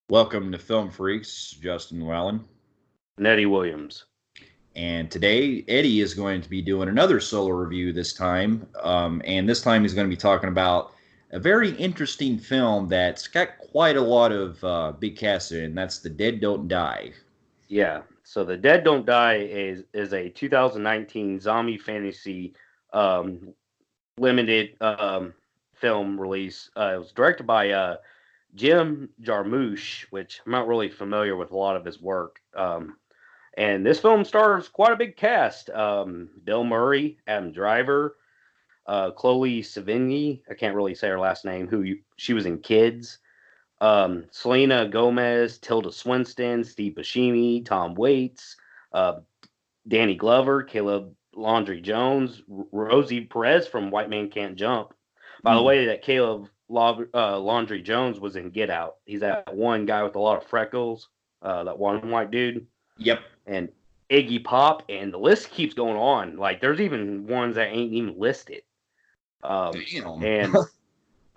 Welcome to Film Freaks, Justin Llewellyn. Nettie Williams. And today, Eddie is going to be doing another solo review this time. And this time, he's going to be talking about a very interesting film that's got quite a lot of big cast in it, and that's The Dead Don't Die. Yeah. So The Dead Don't Die is a 2019 zombie fantasy um, limited film release. It was directed by Jim Jarmusch, which I'm not really familiar with a lot of his work. And this film stars quite a big cast: Bill Murray, Adam Driver, Chloe Sevigny. I can't really say her last name. She was in Kids. Selena Gomez, Tilda Swinton, Steve Buscemi, Tom Waits, uh, Danny Glover, Caleb Laundry Jones, Rosie Perez from White Man Can't Jump. By the Mm, way, that Laundry Jones was in Get Out. He's that one guy with a lot of freckles, that one white dude, yep. and Iggy Pop, and the list keeps going on. Like, there's even ones that ain't even listed. Um, Damn. and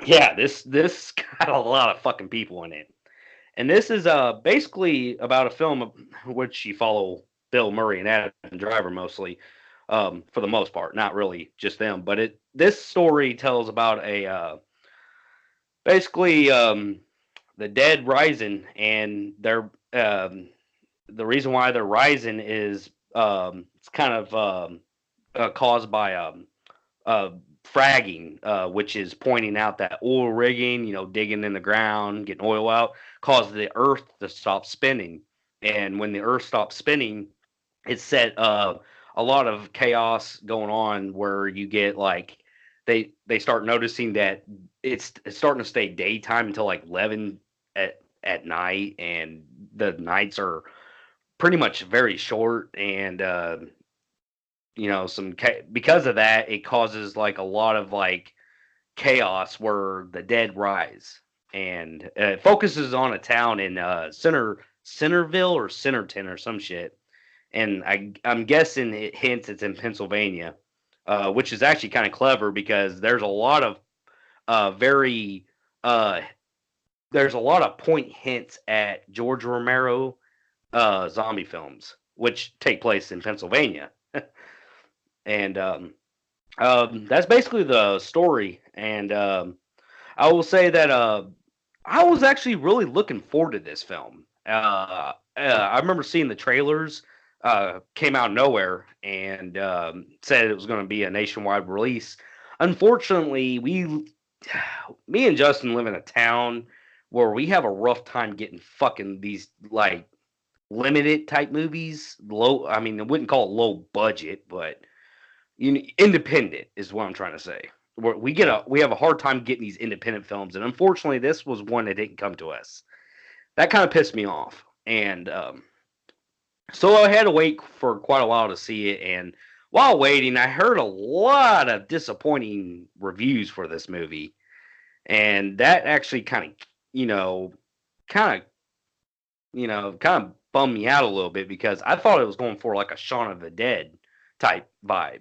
yeah, this got a lot of fucking people in it. And this is basically about a film which you follow Bill Murray and Adam Driver mostly, for the most part, not really just them. But this story tells about a basically the dead rising, and they're the reason why they're rising is it's kind of caused by uh, fragging, which is pointing out that oil rigging, digging in the ground, getting oil out, caused the Earth to stop spinning. And when the Earth stops spinning, it set a lot of chaos going on where you get like they start noticing that it's starting to stay daytime until like 11 at night, and the nights are pretty much very short, and because of that it causes like a lot of like chaos where the dead rise, and it focuses on a town in Centerville or Centerton or some shit, and I'm guessing it hints it's in Pennsylvania, which is actually kind of clever because very uh there's a lot of point hints at George Romero zombie films which take place in Pennsylvania. And that's basically the story. And I will say that I was actually really looking forward to this film. I remember seeing the trailers, came out of nowhere, and said it was going to be a nationwide release. Unfortunately, me and Justin live in a town where we have a rough time getting fucking these like limited type movies. Low, I mean, I wouldn't call it low budget, but independent is what I'm trying to say. Yeah. We have a hard time getting these independent films, and unfortunately, this was one that didn't come to us. That kind of pissed me off, and so I had to wait for quite a while to see it. And while waiting, I heard a lot of disappointing reviews for this movie, and that actually you know, kind of, kind of bummed me out a little bit because I thought it was going for like a Shaun of the Dead type vibe.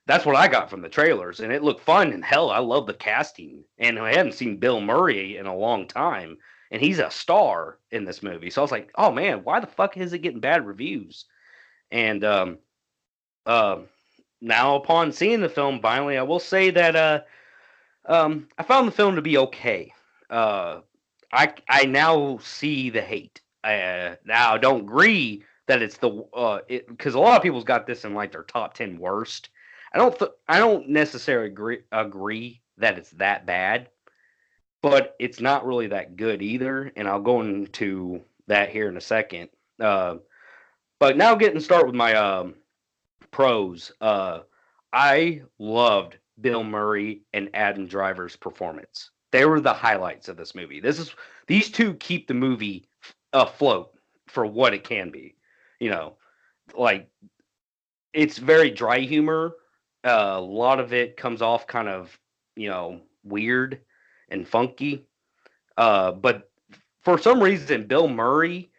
That's what I got from the trailers, and it looked fun. And hell, I love the casting, and I hadn't seen Bill Murray in a long time, and he's a star in this movie. So I was like, oh man, why the fuck is it getting bad reviews? And uh, now upon seeing the film, finally, I will say that I found the film to be okay. Uh, I now see the hate. Now I don't agree that it's the because a lot of people's got this in like their top 10 worst. I don't necessarily agree that it's that bad, but it's not really that good either. And I'll go into that here in a second. Uh, but now getting started with my pros. I loved Bill Murray and Adam Driver's performance. They were the highlights of this movie. These two keep the movie afloat for what it can be. You know, like it's very dry humor. A lot of it comes off kind of weird and funky. But for some reason, Bill Murray,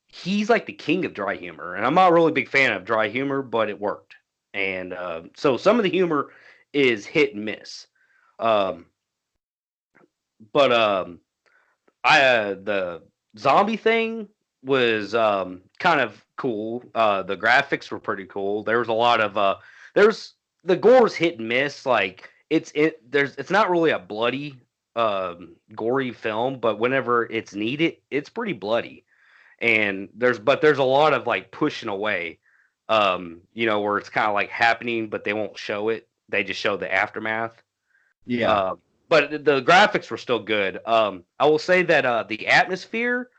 he's like the king of dry humor, and I'm not really a big fan of dry humor, but it worked. And so some of the humor is hit and miss. Um, but I the zombie thing was kind of cool. The graphics were pretty cool. There was a lot of there's the gore's hit and miss. Like it's not really a bloody gory film, but whenever it's needed, it's pretty bloody. And there's a lot of like pushing away. Where it's kind of like happening, but they won't show it. They just show the aftermath. Yeah. Uh, but the graphics were still good. I will say that the atmosphere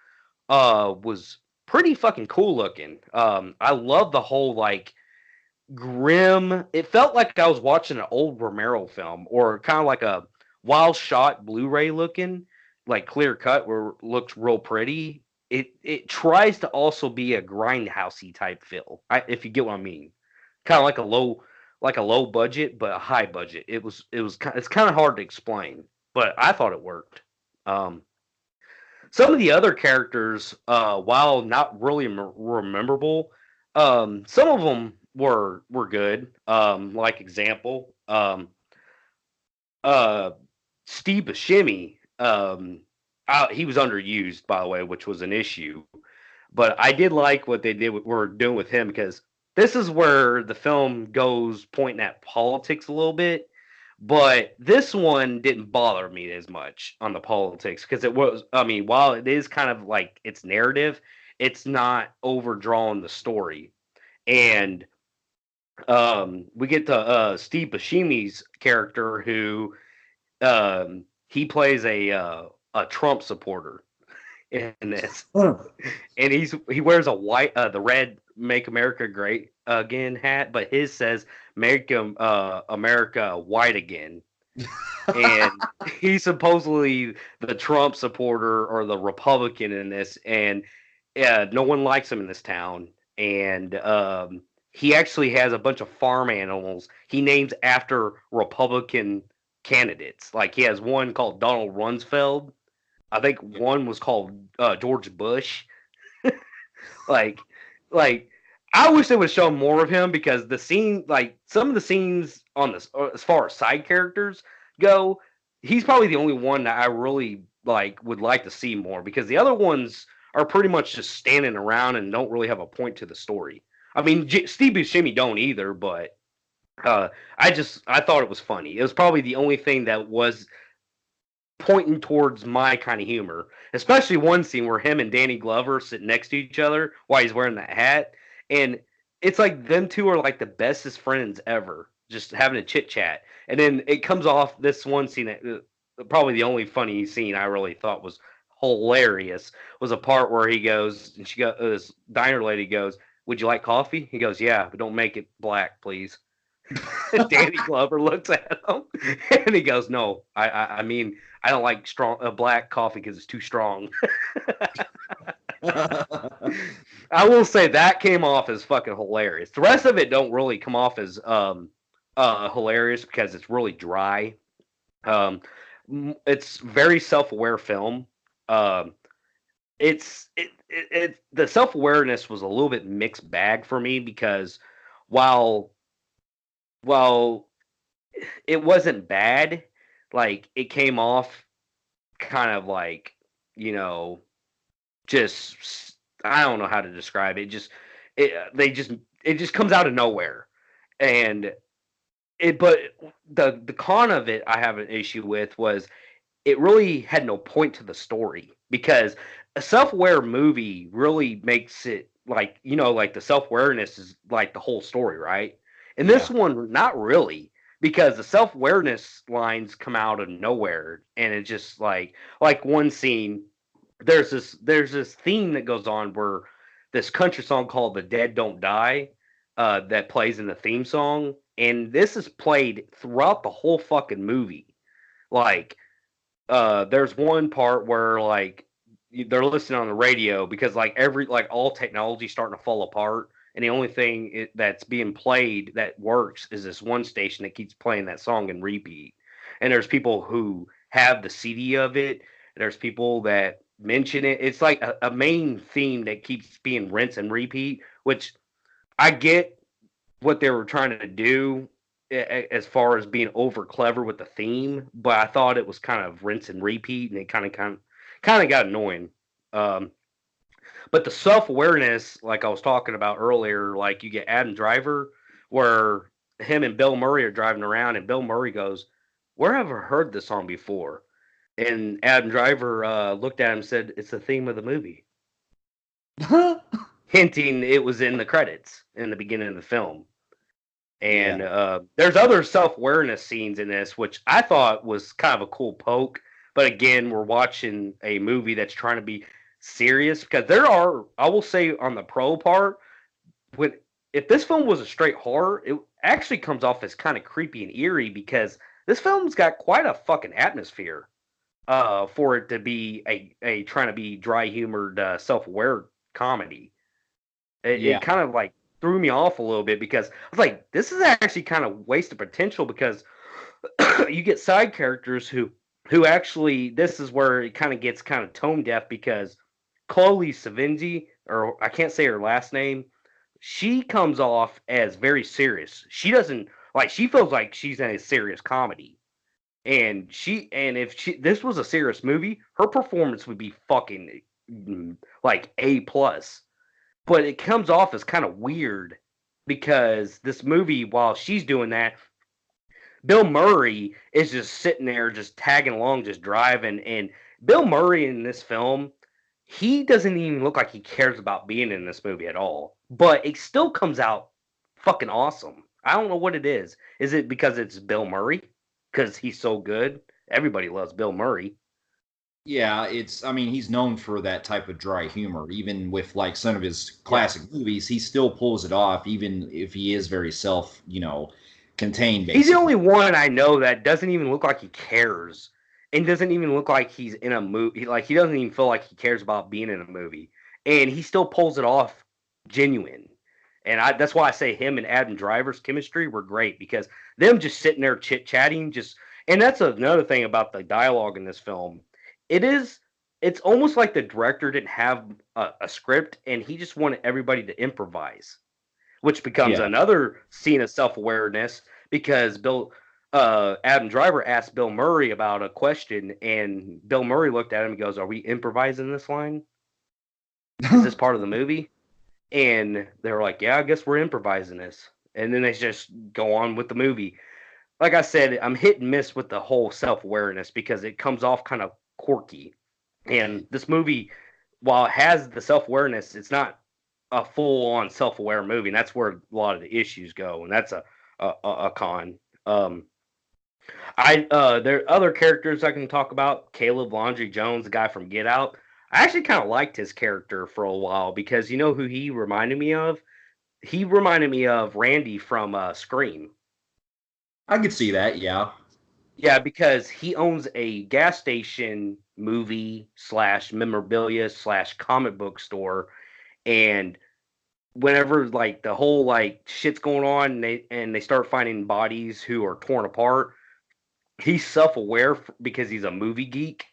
was pretty fucking cool looking. I love the whole like grim. It felt like I was watching an old Romero film, or kind of like a wild shot Blu-ray looking, like clear cut, where it looks real pretty. It tries to also be a grindhousey type feel, if you get what I mean. Kind of like a low budget but a high budget. It's kind of hard to explain, but I thought it worked. Um, some of the other characters, while not really rememberable, some of them were good. Like example, uh, Steve Buscemi. He was underused, by the way, which was an issue. But I did like what they were doing with him, because this is where the film goes pointing at politics a little bit. But this one didn't bother me as much on the politics, because it was, I mean, while it is kind of like it's narrative, it's not overdrawing the story. And we get to Steve Buscemi's character, who he plays a Trump supporter in this, and he wears a white the red "Make America Great Again" hat, but his says "Make America White Again." And he's supposedly the Trump supporter or the Republican in this, and no one likes him in this town. And he actually has a bunch of farm animals he names after Republican candidates. Like he has one called Donald Rumsfeld. I think one was called George Bush. like, like I wish they would show more of him, because the scene, like some of the scenes on this, as far as side characters go, he's probably the only one that I really like would like to see more, because the other ones are pretty much just standing around and don't really have a point to the story. I mean, Steve Buscemi don't either, but uh, I thought it was funny. It was probably the only thing that was pointing towards my kind of humor, especially one scene where him and Danny Glover sit next to each other while he's wearing that hat. And it's like them two are like the bestest friends ever, just having a chit chat. And then it comes off this one scene that probably the only funny scene I really thought was hilarious was a part where he goes, and this diner lady goes, "Would you like coffee?" He goes, "Yeah, but don't make it black, please." Danny Glover looks at him and he goes, "No, I mean, I don't like strong black coffee because it's too strong." I will say that came off as fucking hilarious. The rest of it don't really come off as hilarious, because it's really dry. Um, it's very self-aware film. Um, the self-awareness was a little bit mixed bag for me, because while while it wasn't bad. Like it came off kind of like, you know, just I don't know how to describe it. It they just it just comes out of nowhere. And but the con of it I have an issue with was it really had no point to the story, because a self-aware movie really makes it like, like the self-awareness is like the whole story, right? And this Yeah. one, not really, because the self-awareness lines come out of nowhere, and it's just like one scene, there's this theme that goes on where this country song called "The Dead Don't Die" that plays in the theme song, and this is played throughout the whole fucking movie. Like there's one part where like they're listening on the radio, because like all technology starting to fall apart, and the only thing that's being played that works is this one station that keeps playing that song in repeat. And there's people who have the CD of it. There's people that mention it. It's like a main theme that keeps being rinse and repeat, which I get what they were trying to do as far as being over clever with the theme, but I thought it was kind of rinse and repeat, and it kind of got annoying. But the self awareness, like I was talking about earlier, like you get Adam Driver, where him and Bill Murray are driving around, and Bill Murray goes, "Where have I heard this song before?" And Adam Driver looked at him and said, "It's the theme of the movie," hinting it was in the credits in the beginning of the film. And Yeah. there's other self awareness scenes in this, which I thought was kind of a cool poke. But again, we're watching a movie that's trying to be serious because there are, I will say, on the pro part, when if this film was a straight horror, it actually comes off as kind of creepy and eerie because this film's got quite a fucking atmosphere for it to be a trying to be dry humored, self aware comedy. It Yeah. kind of like threw me off a little bit because I was like, this is actually kind of wasted potential because you get side characters who actually this is where it kind of gets kind of tone deaf because Chloe Savinji, or I can't say her last name, she comes off as very serious. She doesn't like she feels like she's in a serious comedy. And if she this was a serious movie, her performance would be fucking like A plus. But it comes off as kind of weird because this movie, while she's doing that, Bill Murray is just sitting there, just tagging along, just driving. And Bill Murray in this film, he doesn't even look like he cares about being in this movie at all. But it still comes out fucking awesome. I don't know what it is. Is it because it's Bill Murray? Because he's so good? Everybody loves Bill Murray. Yeah, I mean, he's known for that type of dry humor. Even with like some of his Yeah. classic movies, he still pulls it off, even if he is very contained, He's the basically. only one I know that doesn't even look like he cares, and doesn't even look like he's in a movie. Like he doesn't even feel like he cares about being in a movie, and he still pulls it off, genuine. And that's why I say him and Adam Driver's chemistry were great because them just sitting there chit chatting, just and that's another thing about the dialogue in this film. It is. It's almost like the director didn't have a script and he just wanted everybody to improvise, which becomes Yeah. another scene of self awareness because Adam Driver asked Bill Murray about a question, and Bill Murray looked at him and goes, "Are we improvising this line? Is this part of the movie?" And they were like, "Yeah, I guess we're improvising this." And then they just go on with the movie. Like I said, I'm hit and miss with the whole self awareness because it comes off kind of quirky. And this movie, while it has the self awareness, it's not a full on self aware movie. And that's where a lot of the issues go. And that's a con. Um, there are other characters I can talk about. Caleb Laundry Jones, the guy from Get Out. I actually kind of liked his character for a while because you know who he reminded me of? He reminded me of Randy from Scream. I could see that, yeah. Yeah, because he owns a gas station, movie slash memorabilia slash comic book store, and whenever like the whole like shit's going on, and they start finding bodies who are torn apart, he's self-aware because he's a movie geek,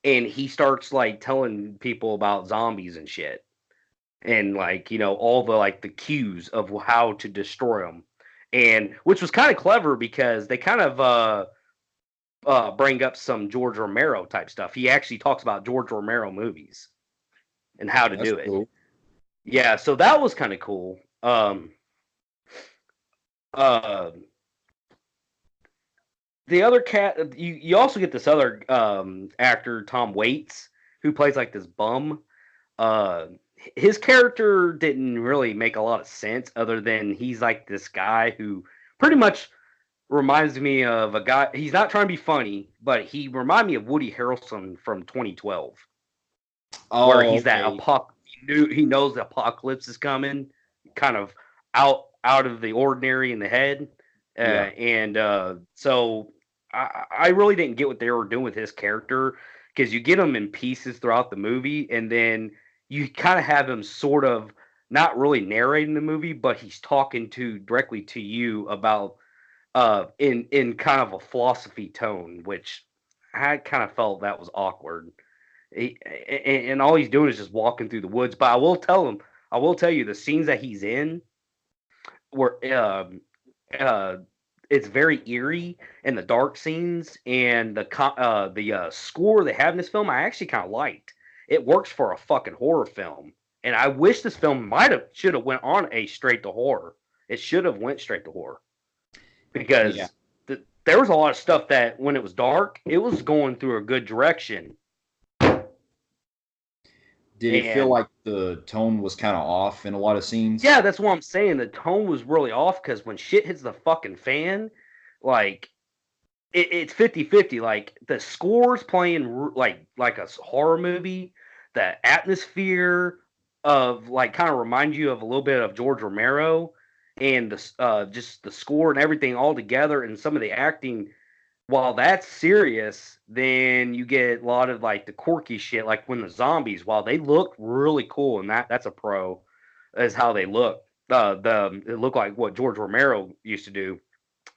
and he starts like telling people about zombies and shit, and like all the like the cues of how to destroy them, and which was kind of clever because they kind of bring up some George Romero type stuff. He actually talks about George Romero movies and how to That's do it. cool. Yeah, so that was kind of cool. Uh, the other cat, you also get this other actor, Tom Waits, who plays like this bum. Uh, his character didn't really make a lot of sense, other than he's like this guy who pretty much reminds me of a guy. He's not trying to be funny, but he reminded me of Woody Harrelson from 2012, where Oh, he's that okay. he knows the apocalypse is coming, kind of out of the ordinary in the head, Yeah. and so I really didn't get what they were doing with his character because you get him in pieces throughout the movie, and then you kind of have him sort of not really narrating the movie, but he's talking to directly to you about in kind of a philosophy tone, which I kind of felt that was awkward. And all he's doing is just walking through the woods. But I will tell you, the scenes that he's in were uh, it's very eerie, and the dark scenes and the score they have in this film, I actually kind of liked. it works for a fucking horror film. And I wish this film should have went on a straight to horror. It should have went straight to horror Yeah. because there was a lot of stuff that when it was dark, it was going through a good direction. Did it feel like the tone was kind of off in a lot of scenes? Yeah, that's what I'm saying. The tone was really off because when shit hits the fucking fan, like it's 50-50. Like the score's playing like a horror movie. The atmosphere of like kind of reminds you of a little bit of George Romero, and the just the score and everything all together, and some of the acting. While that's serious, then you get a lot of like the quirky shit, like when the zombies, while they look really cool, and that's a pro, is how they look. It looked like what George Romero used to do.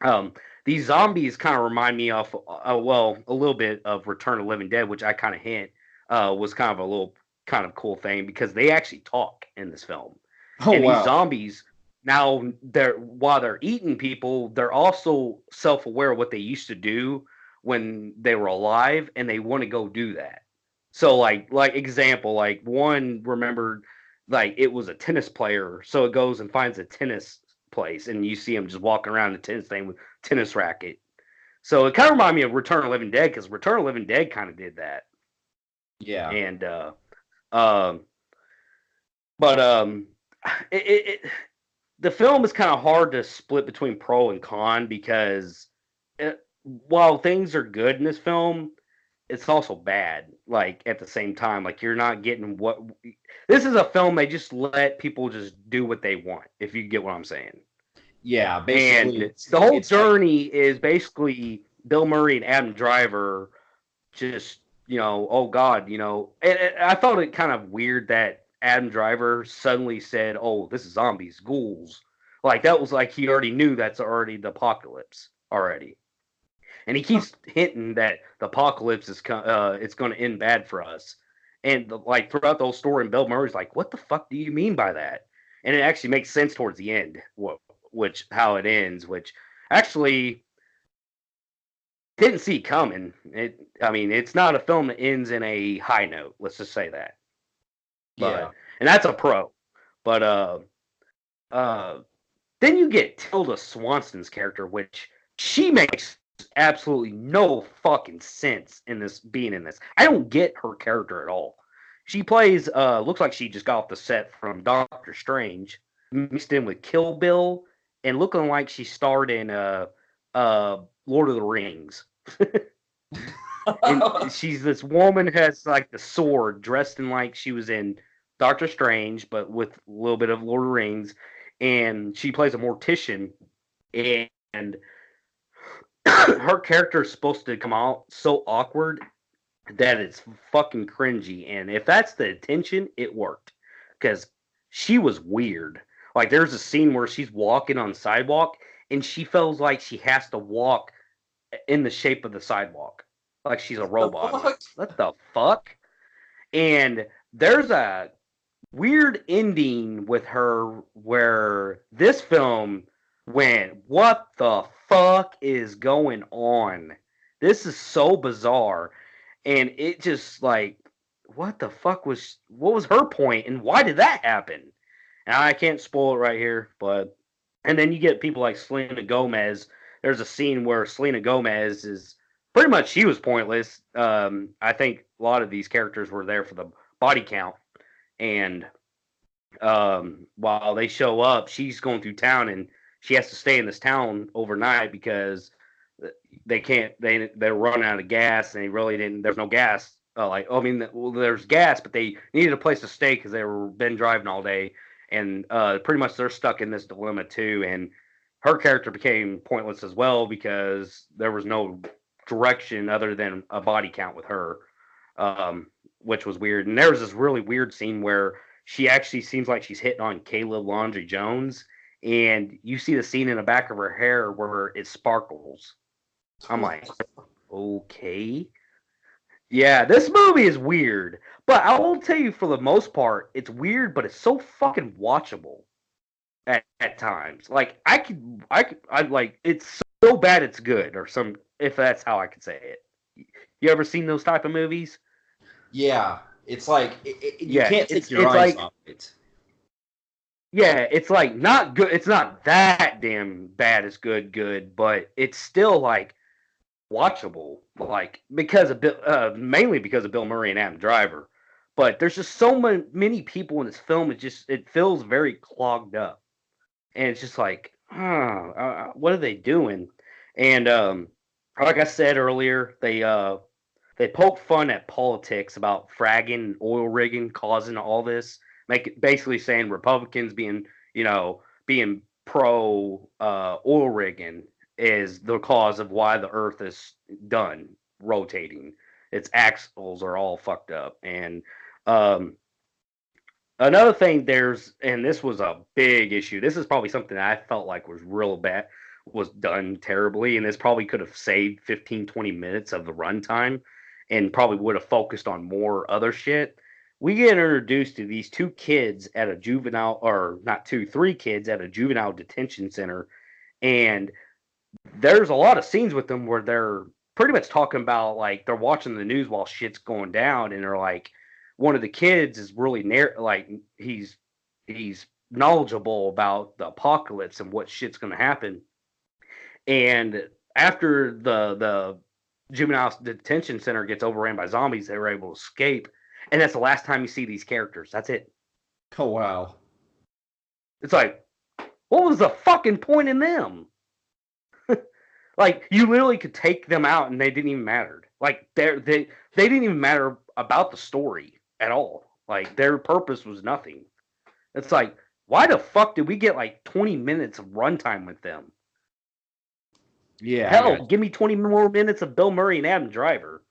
Um, these zombies kind of remind me of, well, a little bit of Return of the Living Dead, which I kind of hint was kind of a little kind of cool thing because they actually talk in this film. Oh, And these wow. zombies, now while they're eating people, they're also self-aware of what they used to do when they were alive, and they want to go do that. So like example, like one remembered like it was a tennis player, so it goes and finds a tennis place, and you see him just walking around the tennis thing with tennis racket. So it kind of reminded me of Return of the Living Dead because Return of the Living Dead kind of did that. Yeah. And um, but the film is kind of hard to split between pro and con because while things are good in this film, it's also bad. Like at the same time, like you're not getting what. This is a film they just let people just do what they want. If you get what I'm saying. Yeah, basically And the whole it's like journey is basically Bill Murray and Adam Driver just, oh God, and I thought it kind of weird that Adam Driver suddenly said, oh, this is zombies, ghouls. Like that was like he already knew that's already the apocalypse already. And he keeps hinting that the apocalypse is it's going to end bad for us. And like throughout the whole story, and Bill Murray's like, what the fuck do you mean by that? And it actually makes sense towards the end, which how it ends, which actually didn't see coming. I mean, it's not a film that ends in a high note. Let's just say that. yeah. And that's a pro. But uh, then you get Tilda Swanson's character, which she makes absolutely no fucking sense in this being in this. I don't get her character at all. She plays looks like she just got off the set from Doctor Strange, mixed in with Kill Bill, and looking like she starred in Lord of the Rings. And she's this woman who has like the sword, dressed in like she was in Doctor Strange, but with a little bit of Lord of the Rings, and she plays a mortician, and her character is supposed to come out so awkward that it's fucking cringy. And if that's the intention, it worked because she was weird. Like there's a scene where she's walking on the sidewalk and she feels like she has to walk in the shape of the sidewalk, like she's a The robot. I'm like, fuck? what the fuck? And there's a weird ending with her where this film went, what the fuck is going on? This is so bizarre. And it just like, what was her point and why did that happen? And I can't spoil it right here, but and then you get people like Selena Gomez. There's a scene where Selena Gomez is pretty much she was pointless. I think a lot of these characters were there for the body count, and while they show up, she's going through town and she has to stay in this town overnight because they can't they're running out of gas and they really didn't there's no gas like I mean well, there's gas but they needed a place to stay because they were been driving all day and pretty much they're stuck in this dilemma too, and her character became pointless as well because there was no direction other than a body count with her, which was weird. And there was this really weird scene where she actually seems like she's hitting on Caleb Laundry Jones, and you see the scene in the back of her hair where it sparkles. I'm like, okay. Yeah, this movie is weird, but I will tell you for the most part, it's weird, but it's so fucking watchable at times. Like I like it's so bad it's good, or some if that's how I could say it. You ever seen those type of movies? Yeah. It's like you Yeah, can't take your it's eyes like off it. yeah, it's like not good. It's not that damn bad. It's good, but it's still like watchable, like because of mainly because of Bill Murray and Adam Driver. But there's just so many people in this film. It feels very clogged up, and it's just like, what are they doing? And like I said earlier, they poke fun at politics about fragging and oil rigging causing all this, basically saying Republicans being pro oil rigging is the cause of why the Earth is done rotating. Its axles are all fucked up, and um, another thing and this was a big issue. This is probably something that I felt like was real bad, was done terribly, and this probably could have saved 15, 20 minutes of the runtime and probably would have focused on more other shit. We get introduced to these two kids at a juvenile, or not two, three kids at a juvenile detention center, and there's a lot of scenes with them where they're pretty much talking about like they're watching the news while shit's going down, and they're like, one of the kids is really like he's knowledgeable about the apocalypse and what shit's going to happen. And after the juvenile detention center gets overran by zombies, they were able to escape, and that's the last time you see these characters. That's it. Oh wow. It's like, what was the fucking point in them? Like you literally could take them out and they didn't even matter. Like they didn't even matter about the story at all. Like their purpose was nothing. It's like, why the fuck did we get like 20 minutes of runtime with them? Yeah, I got Hell, give me 20 more minutes of Bill Murray and Adam Driver.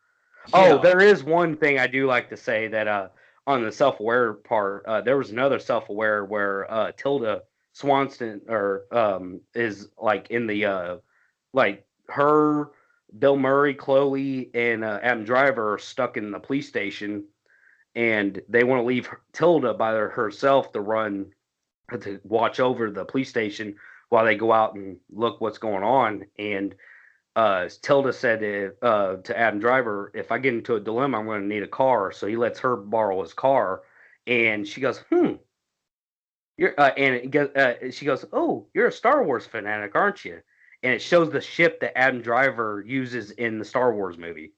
you. Oh, Yeah. there is one thing I do like to say that on the self-aware part, there was another self-aware where Tilda Swanston or is like in the like her, Bill Murray, Chloe, and Adam Driver are stuck in the police station, and they want to leave Tilda by herself to watch over the police station while they go out and look what's going on. And Tilda said to Adam Driver, "If I get into a dilemma, I'm going to need a car." So he lets her borrow his car, and she goes, You're she goes, "Oh, you're a Star Wars fanatic, aren't you?" And it shows the ship that Adam Driver uses in the Star Wars movie.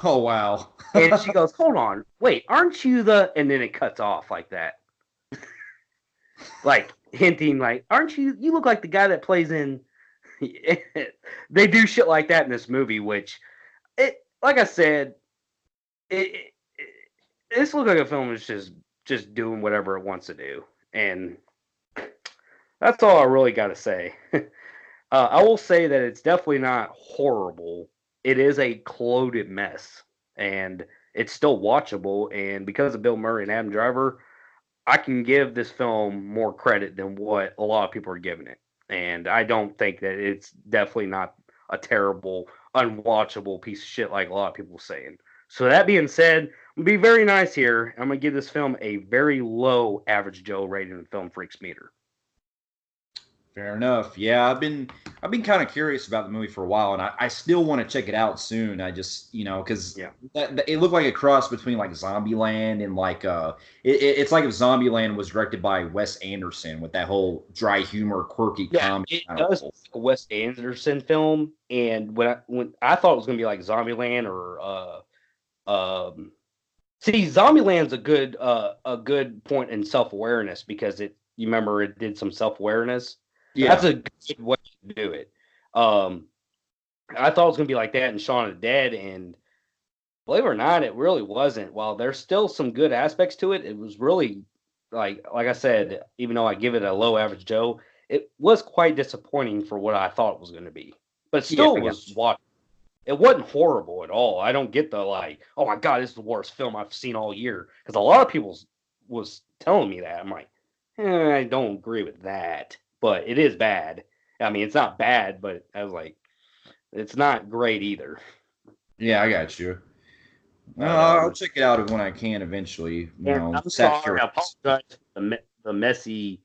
Oh wow. And she goes, "Hold on, wait, aren't you the?" And then it cuts off like that, like hinting, like, "Aren't you? You look like the guy that plays in." They do shit like that in this movie, which, like I said, it, it this looks like a film is just doing whatever it wants to do, and that's all I really got to say. I will say that it's definitely not horrible. It is a clouded mess, and it's still watchable. And because of Bill Murray and Adam Driver, I can give this film more credit than what a lot of people are giving it. And I don't think that it's definitely not a terrible, unwatchable piece of shit like a lot of people are saying. So that being said, I'm gonna be very nice here. I'm gonna give this film a very low average Joe rating in the Film Freaks meter. Fair enough. Yeah, I've been kind of curious about the movie for a while, and I still want to check it out soon. I just because Yeah. it looked like a cross between like Zombieland and like it's like if Zombieland was directed by Wes Anderson with that whole dry humor, quirky Yeah, comedy it kind of does role. feel like a Wes Anderson film, and when I thought it was gonna be like Zombieland or see, Zombieland's a good point in self awareness because you remember it did some self awareness. That's Yeah, a good way to do it. Um, I thought it was gonna be like that in Shaun of the Dead, and believe it or not, it really wasn't. While there's still some good aspects to it, it was really like I said, even though I give it a low average Joe, it was quite disappointing for what I thought it was going to be. But it yeah, still I was got you. what it wasn't horrible at all. I don't get the like, oh my god, this is the worst film I've seen all year because a lot of people was telling me that. I'm like, I don't agree with that, but it is bad. I mean, it's not bad, but I was like, it's not great either. Yeah, I got you. Well, But I'll check it out when I can eventually. and I'm Just out of sorry, I curiosity. apologize for the messy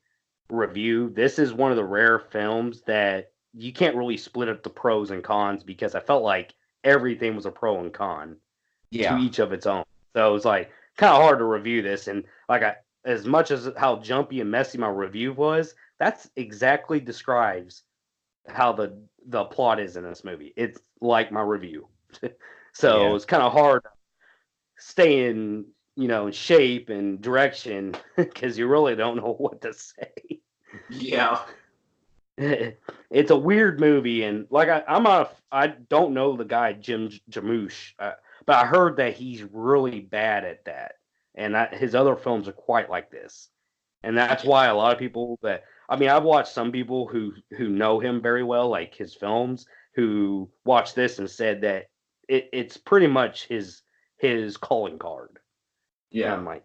review. This is one of the rare films that you can't really split up the pros and cons because I felt like everything was a pro and con to Yeah, each of its own. So it was like kind of hard to review this. And like as much as how jumpy and messy my review was, that's exactly describes how the plot is in this movie. It's like my review. So Yeah. it's kind of hard to stay in, in shape and direction because you really don't know what to say. Yeah. It's a weird movie, and like I don't know the guy Jim Jarmusch, but I heard that he's really bad at that, and his other films are quite like this, and that's why a lot of people that I've watched some people who know him very well, like his films, who watched this and said that it's pretty much his calling card, and Yeah. I'm like,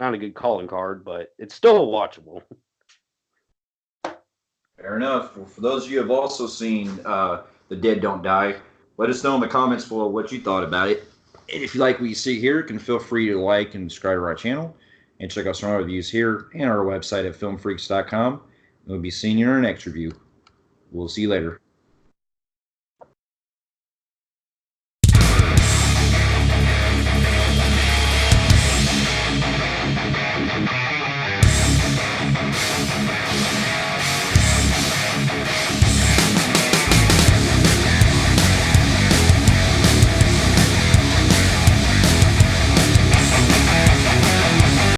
not a good calling card, but it's still watchable. Fair enough. Well, for those of you who have also seen The Dead Don't Die, let us know in the comments below what you thought about it. And if you like what you see here, you can feel free to like and subscribe to our channel and check out some other reviews here and our website at filmfreaks.com. We'll be seeing you in our next review. We'll see you later.